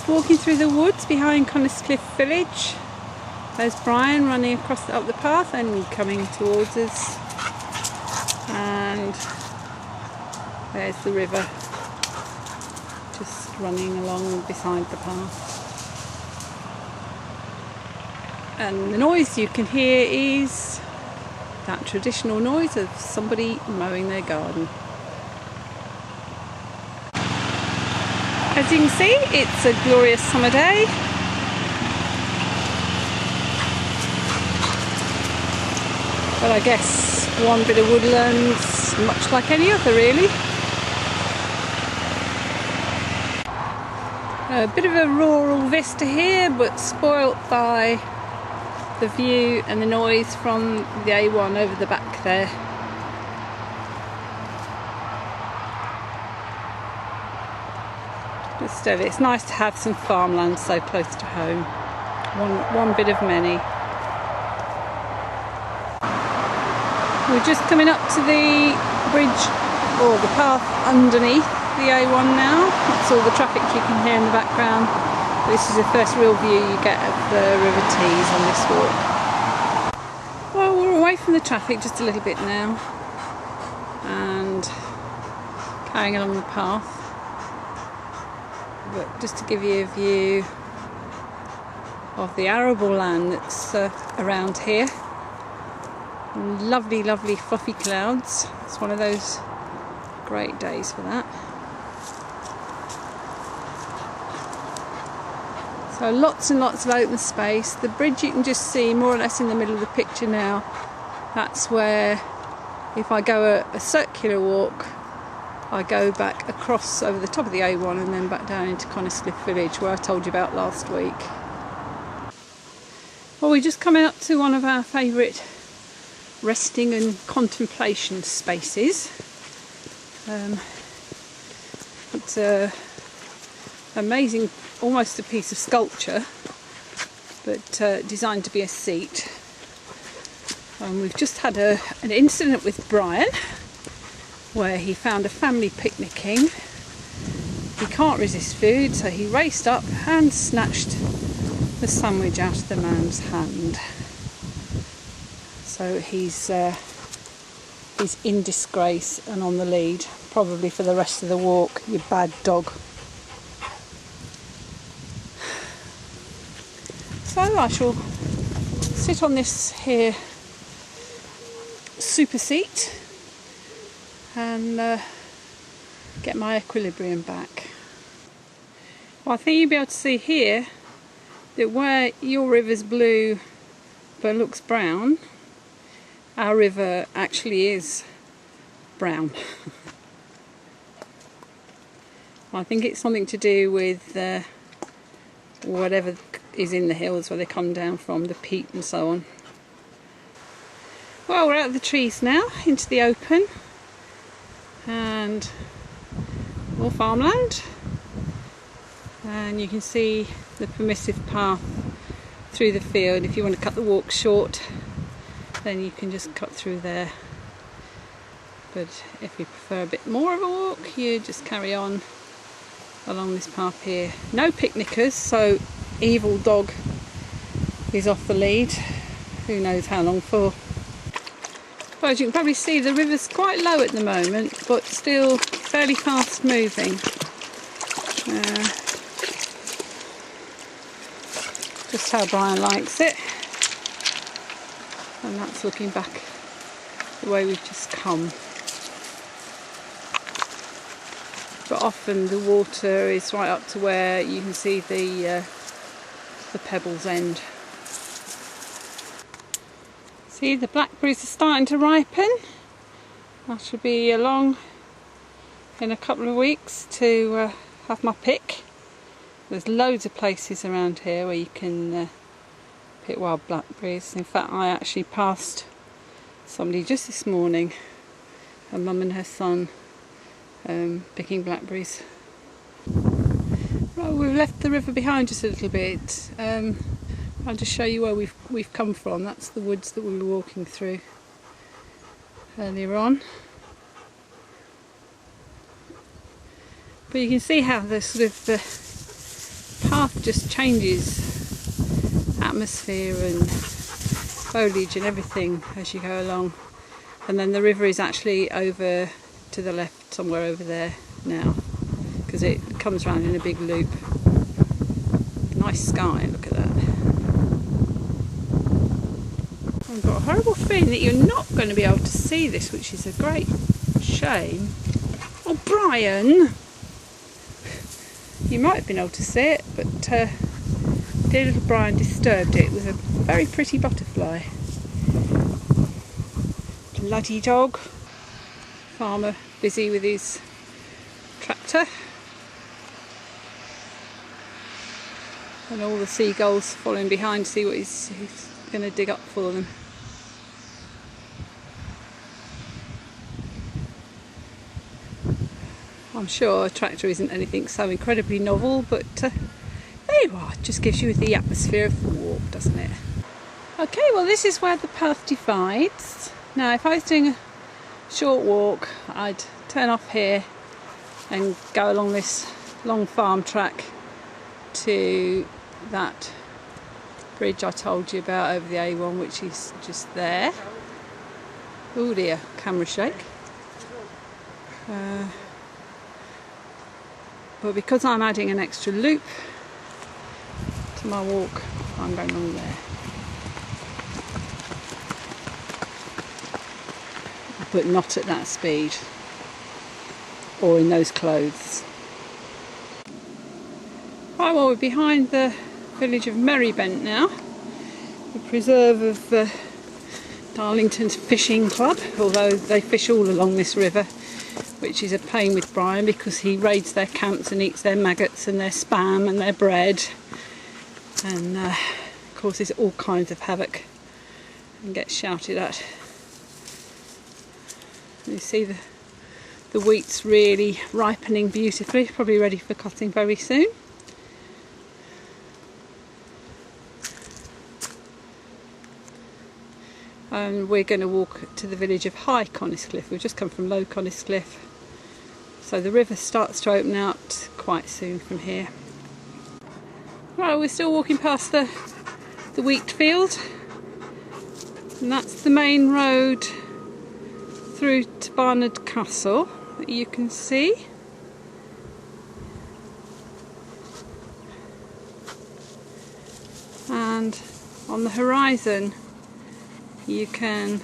just walking through the woods behind Cliff Village. There's Brian running across up the path and coming towards us, and there's the river just running along beside the path. And the noise you can hear is that traditional noise of somebody mowing their garden. As you can see, it's a glorious summer day. But I guess one bit of woodland's much like any other, really. A bit of a rural vista here, but spoilt by the view and the noise from the A1 over the back there. Just it's nice to have some farmland so close to home. One bit of many. We're just coming up to the bridge, or the path underneath the A1 now. That's all the traffic you can hear in the background. This is the first real view you get of the River Tees on this walk. Well, we're away from the traffic just a little bit now, and carrying along the path. But just to give you a view of the arable land that's around here. Lovely, lovely fluffy clouds. It's one of those great days for that. So lots and lots of open space. The bridge you can just see more or less in the middle of the picture now. That's where, if I go a circular walk, I go back across over the top of the A1 and then back down into Cliff Village, where I told you about last week. Well, we're just coming up to one of our favourite resting and contemplation spaces. It's amazing, almost a piece of sculpture, but designed to be a seat. We've just had an incident with Brian where he found a family picnicking. He can't resist food, so he raced up and snatched the sandwich out of the man's hand. So he's in disgrace and on the lead, probably for the rest of the walk. You bad dog. So I shall sit on this here super seat and get my equilibrium back. Well, I think you'll be able to see here that where your river's blue but looks brown, our river actually is brown. I think it's something to do with whatever is in the hills where they come down from, the peat and so on. Well, we're out of the trees now, into the open, and more farmland, and you can see the permissive path through the field. If you want to cut the walk short, then you can just cut through there, but if you prefer a bit more of a walk, you just carry on along this path here. No picnickers, so evil dog is off the lead, who knows how long for. Well, as you can probably see, the river's quite low at the moment, but still fairly fast moving. Just how Brian likes it. And that's looking back the way we've just come. But often the water is right up to where you can see the pebbles end. See, the blackberries are starting to ripen. I should be along in a couple of weeks to have my pick. There's loads of places around here where you can pick wild blackberries. In fact, I actually passed somebody just this morning, a mum and her son, picking blackberries. Well, we've left the river behind just a little bit. I'll just show you where we've come from. That's the woods that we were walking through earlier on. But you can see how the sort of path just changes atmosphere and foliage and everything as you go along. And then the river is actually over to the left, somewhere over there now, because it comes round in a big loop. Nice sky, look at that. I've got a horrible feeling that you're not going to be able to see this, which is a great shame. Oh, Brian! You might have been able to see it, but dear little Brian disturbed it with a very pretty butterfly. Bloody dog. Farmer busy with his tractor. And all the seagulls following behind to see what he's going to dig up for them. I'm sure a tractor isn't anything so incredibly novel, but there you are, it just gives you the atmosphere of the walk, doesn't it? Okay, well this is where the path divides. Now if I was doing a short walk, I'd turn off here and go along this long farm track to that bridge I told you about over the A1, which is just there. Oh dear, camera shake. But because I'm adding an extra loop to my walk, I'm going along there. But not at that speed or in those clothes. Right, well, we're behind the village of Merrybent now, the preserve of Darlington's fishing club, although they fish all along this river, which is a pain with Brian because he raids their camps and eats their maggots and their spam and their bread, and causes all kinds of havoc and gets shouted at. You see the wheat's really ripening beautifully, probably ready for cutting very soon. And we're going to walk to the village of High Coniscliffe. We've just come from Low Coniscliffe, so the river starts to open out quite soon from here. Right, we're still walking past the wheat field, and that's the main road through to Barnard Castle that you can see. And on the horizon you can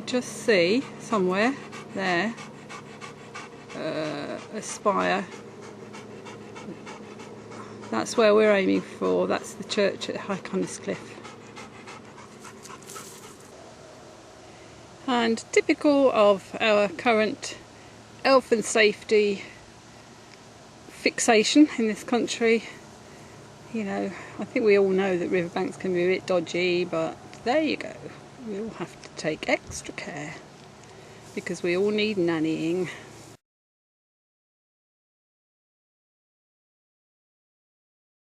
just see somewhere there a spire. That's where we're aiming for. That's the church at High Coniscliffe. And typical of our current health and safety fixation in this country, you know, I think we all know that riverbanks can be a bit dodgy, but there you go. We all have to take extra care because we all need nannying.